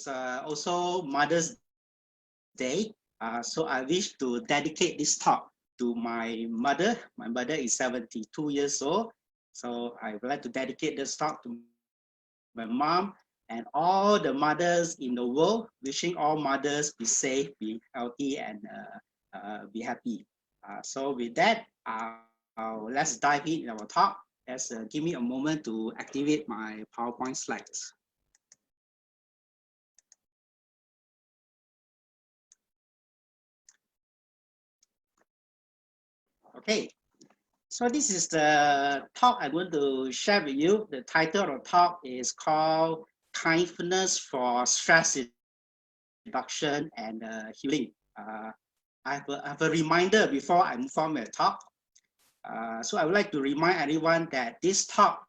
is also Mother's Day. So I wish to dedicate this talk to my mother. My mother is 72 years old. So I would like to dedicate this talk to my mom and all the mothers in the world, wishing all mothers be safe, be healthy, and be happy. So with that, let's dive in our talk. Let's give me a moment to activate my PowerPoint slides. Okay, so this is the talk I'm going to share with you. The title of the talk is called Kindfulness for Stress Reduction and Healing. I have a reminder before I move on with the talk. So I would like to remind everyone that this talk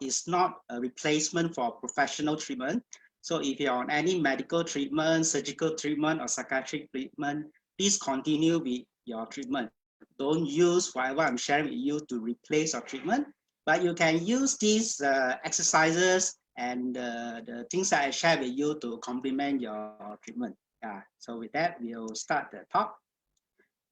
is not a replacement for professional treatment. So if you're on any medical treatment, surgical treatment, or psychiatric treatment, please continue with your treatment. Don't use whatever I'm sharing with you to replace your treatment, but you can use these exercises and the things that I share with you to complement your treatment. So with that, we'll start the talk.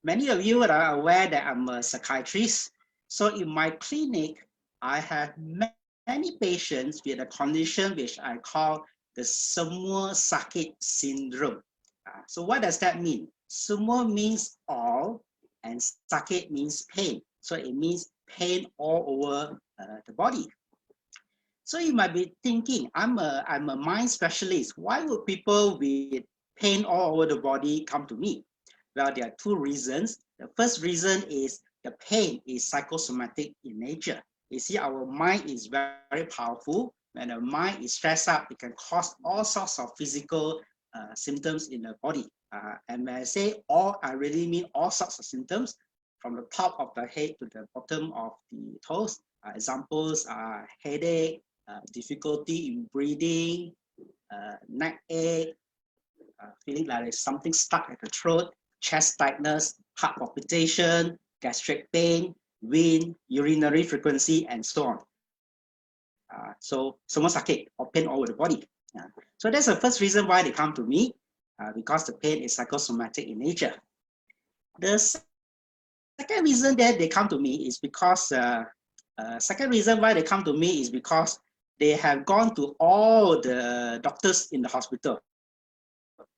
Many of you are aware that I'm a psychiatrist. So in my clinic, I have many patients with a condition which I call the semua sakit syndrome. So what does that mean? Semua means all, and sakit means pain. So it means pain all over the body. So you might be thinking, I'm a mind specialist. Why would people with pain all over the body come to me? Well, there are two reasons. The first reason is the pain is psychosomatic in nature. You see, our mind is very, very powerful. When the mind is stressed out, it can cause all sorts of physical symptoms in the body. And when I say all, I really mean all sorts of symptoms, from the top of the head to the bottom of the toes. Examples are headache, difficulty in breathing, neck ache, feeling like there's something stuck at the throat, chest tightness, heart palpitation, gastric pain, wind, urinary frequency, and so on. So semua sakit or pain all over the body. So that's the first reason why they come to me, because the pain is psychosomatic in nature. The second reason that they come to me is because they have gone to all the doctors in the hospital.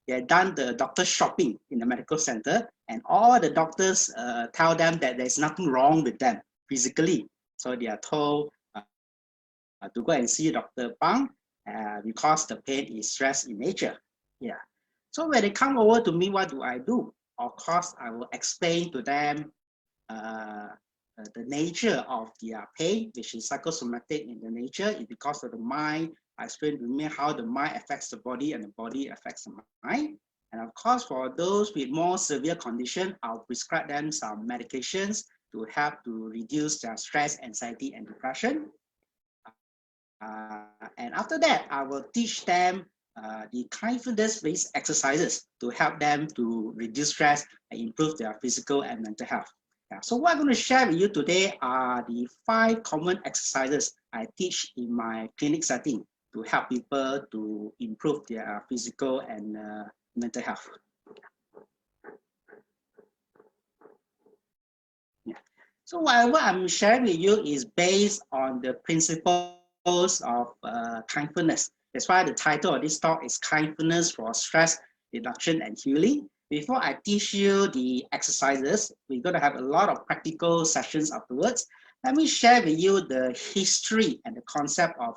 They have done the doctor shopping in the medical center, and all the doctors tell them that there's nothing wrong with them physically. So they are told to go and see Dr. Bang because the pain is stress in nature. So when they come over to me, what do? Of course, I will explain to them the nature of their pain, which is psychosomatic in the nature, is because of the mind. I explain to me how the mind affects the body and the body affects the mind. And of course, for those with more severe condition, I'll prescribe them some medications to help to reduce their stress, anxiety, and depression. And after that, I will teach them the kindfulness-based exercises to help them to reduce stress and improve their physical and mental health. So what I'm going to share with you today are the 5 common exercises I teach in my clinic setting to help people to improve their physical and mental health. So whatever I'm sharing with you is based on the principles of kindfulness. That's why the title of this talk is Kindfulness for Stress Reduction and Healing. Before I teach you the exercises, we're going to have a lot of practical sessions afterwards. Let me share with you the history and the concept of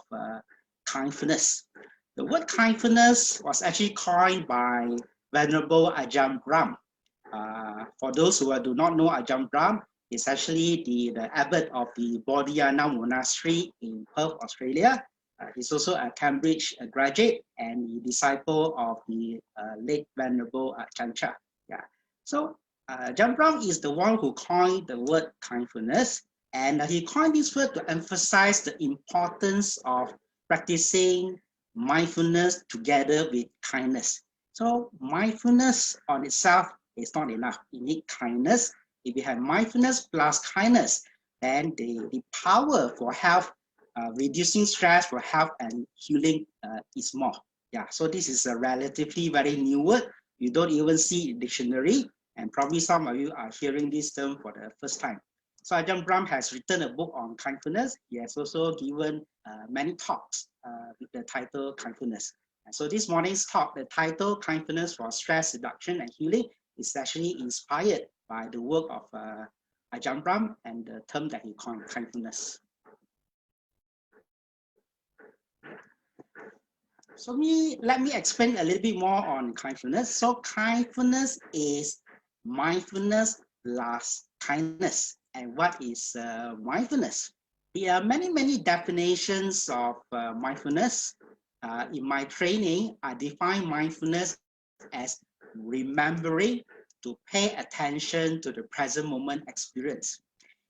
kindfulness. The word kindfulness was actually coined by Venerable Ajahn Brahm. For those who do not know Ajahn Brahm, he's actually the abbot of the Bodhiana Monastery in Perth, Australia. He's also a Cambridge graduate and the disciple of the late Venerable Chancha. So Ajahn Brahm is the one who coined the word kindfulness, and he coined this word to emphasize the importance of practicing mindfulness together with kindness. So mindfulness on itself is not enough. You need kindness. If you have mindfulness plus kindness, then the power for health, reducing stress for health and healing is more. Yeah, so this is a relatively very new word. You don't even see in dictionary, and probably some of you are hearing this term for the first time. So Ajahn Brahm has written a book on kindfulness. He has also given many talks with the title Kindfulness. And so this morning's talk, the title Kindfulness for Stress Reduction and Healing, is actually inspired by the work of Ajahn Brahm and the term that he coined, kindfulness. So let me explain a little bit more on kindfulness. So kindfulness is mindfulness plus kindness. And what is mindfulness? There are many definitions of mindfulness. In my training, I define mindfulness as remembering to pay attention to the present moment experience.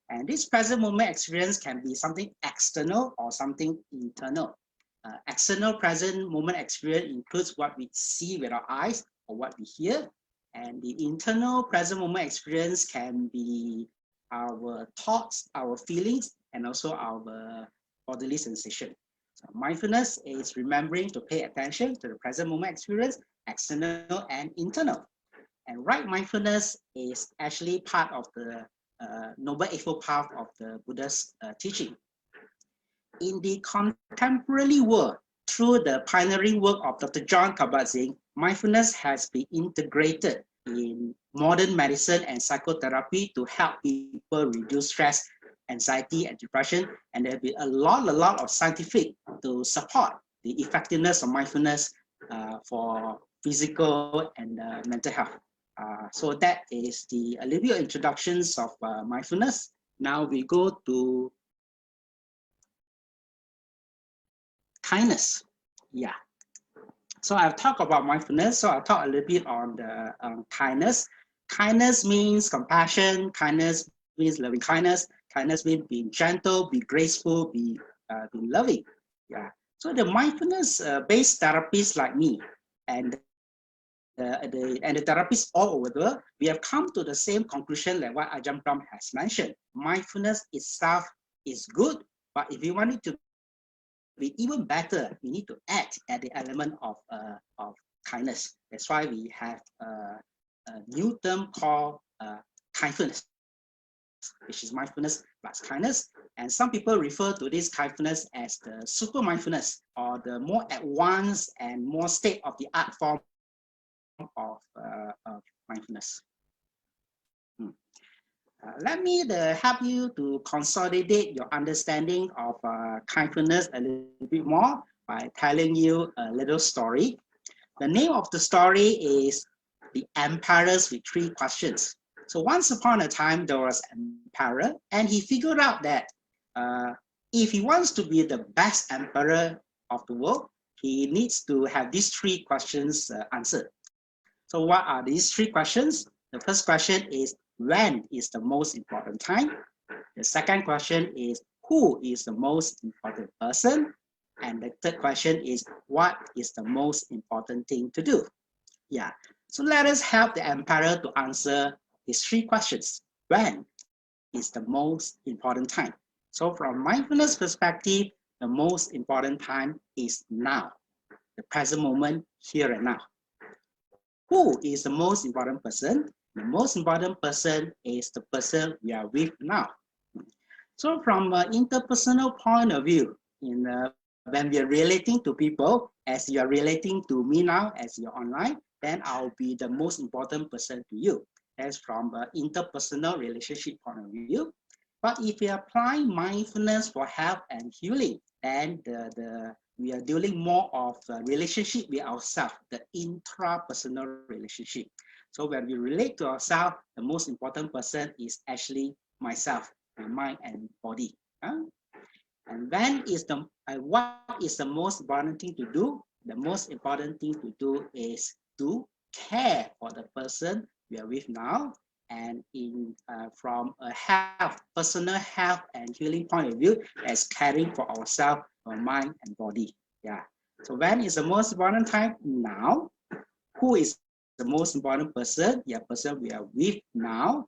And this present moment experience can be something external or something internal. External present moment experience includes what we see with our eyes or what we hear. And the internal present moment experience can be our thoughts, our feelings, and also our bodily sensation. So mindfulness is remembering to pay attention to the present moment experience, external and internal. And right mindfulness is actually part of the Noble Eightfold Path of the Buddha's teaching. In the contemporary world, through the pioneering work of Dr. John Kabat-Zinn, mindfulness has been integrated in modern medicine and psychotherapy to help people reduce stress, anxiety, and depression. And there have been a lot of scientific to support the effectiveness of mindfulness for physical and mental health. So that is a little bit of introductions of mindfulness. Now we go to kindness. Yeah. So I've talked about mindfulness. So I'll talk a little bit on the kindness. Kindness means compassion. Kindness means loving kindness. Kindness means being gentle, be graceful, be loving. Yeah. So the mindfulness-based therapists like me and the therapists all over the world, we have come to the same conclusion like what Ajahn Brahm has mentioned. Mindfulness itself is good, but if you want it to be even better, we need to add the element of kindness. That's why we have a new term called kindfulness, which is mindfulness plus kindness. And some people refer to this kindfulness as the super mindfulness, or the more advanced and more state-of-the-art form of mindfulness. Let me help you to consolidate your understanding of kindfulness a little bit more by telling you a little story. The name of the story is The Emperors with Three Questions. So once upon a time, there was an emperor, and he figured out that if he wants to be the best emperor of the world, he needs to have these three questions answered. So what are these three questions? The first question is, when is the most important time? The second question is, who is the most important person? And the third question is, what is the most important thing to do? Yeah, so let us help the emperor to answer these three questions. When is the most important time? So from mindfulness perspective, the most important time is now, the present moment, here and now. Who is the most important person? The most important person is the person we are with now. So from an interpersonal point of view, when we are relating to people, as you are relating to me now, as you're online, then I'll be the most important person to you. That's from an interpersonal relationship point of view. But if we apply mindfulness for health and healing, then we are dealing more of a relationship with ourselves, the intrapersonal relationship. So when we relate to ourselves, the most important person is actually myself, my mind and body. And when is what is the most important thing to do? The most important thing to do is to care for the person we are with now. And from a personal health and healing point of view, as caring for ourselves, our mind and body. Yeah. So when is the most important time? Now. Who is the most important person? The person we are with now.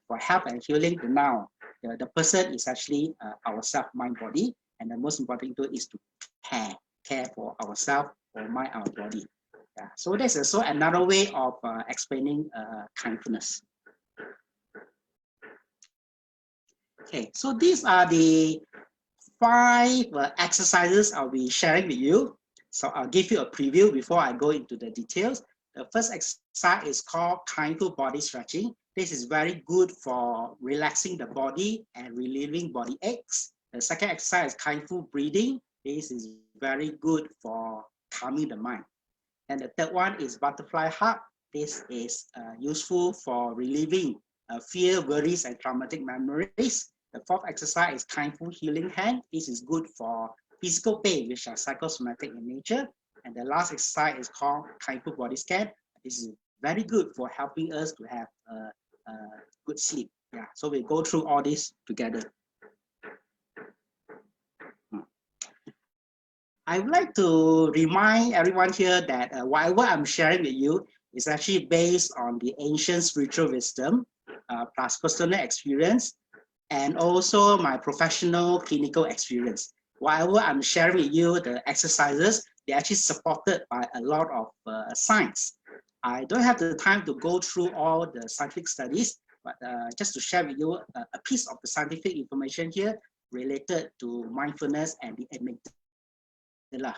For health and healing, now. The person is actually ourself, mind, body. And the most important thing is to care for ourselves or mind, our body. Yeah. So that's also another way of explaining kindfulness. Okay, so these are the 5 exercises I'll be sharing with you. So I'll give you a preview before I go into the details. The first exercise is called kindful body stretching. This is very good for relaxing the body and relieving body aches. The second exercise is kindful breathing. This is very good for calming the mind. And the third one is butterfly hug. This is useful for relieving fear, worries, and traumatic memories. The fourth exercise is kindful healing hand. This is good for physical pain, which are psychosomatic in nature. And the last exercise is called kindful body scan. This is very good for helping us to have good sleep. Yeah, so we go through all this together. I would like to remind everyone here that whatever I'm sharing with you is actually based on the ancient spiritual wisdom, plus personal experience, and also my professional clinical experience. Whatever I'm sharing with you, the exercises, they're actually supported by a lot of science. I don't have the time to go through all the scientific studies, but just to share with you a piece of the scientific information here related to mindfulness and the amygdala.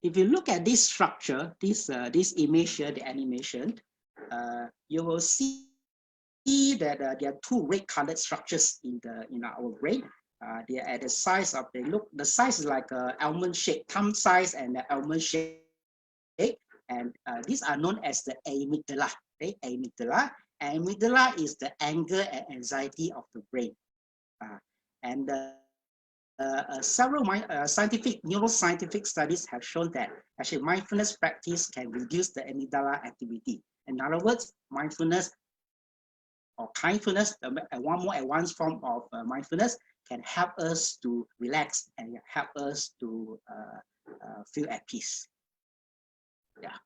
If you look at this structure, this image here, the animation, you will see that there are 2 red-colored structures in our brain. They are at the size of the size is like an almond shape, thumb size and almond shape, and these are known as the amygdala. Okay? Amygdala is the anger and anxiety of the brain, and several neuroscientific studies have shown that actually mindfulness practice can reduce the amygdala activity. In other words, mindfulness or kindfulness, one more advanced form of mindfulness, can help us to relax and help us to feel at peace. Yeah.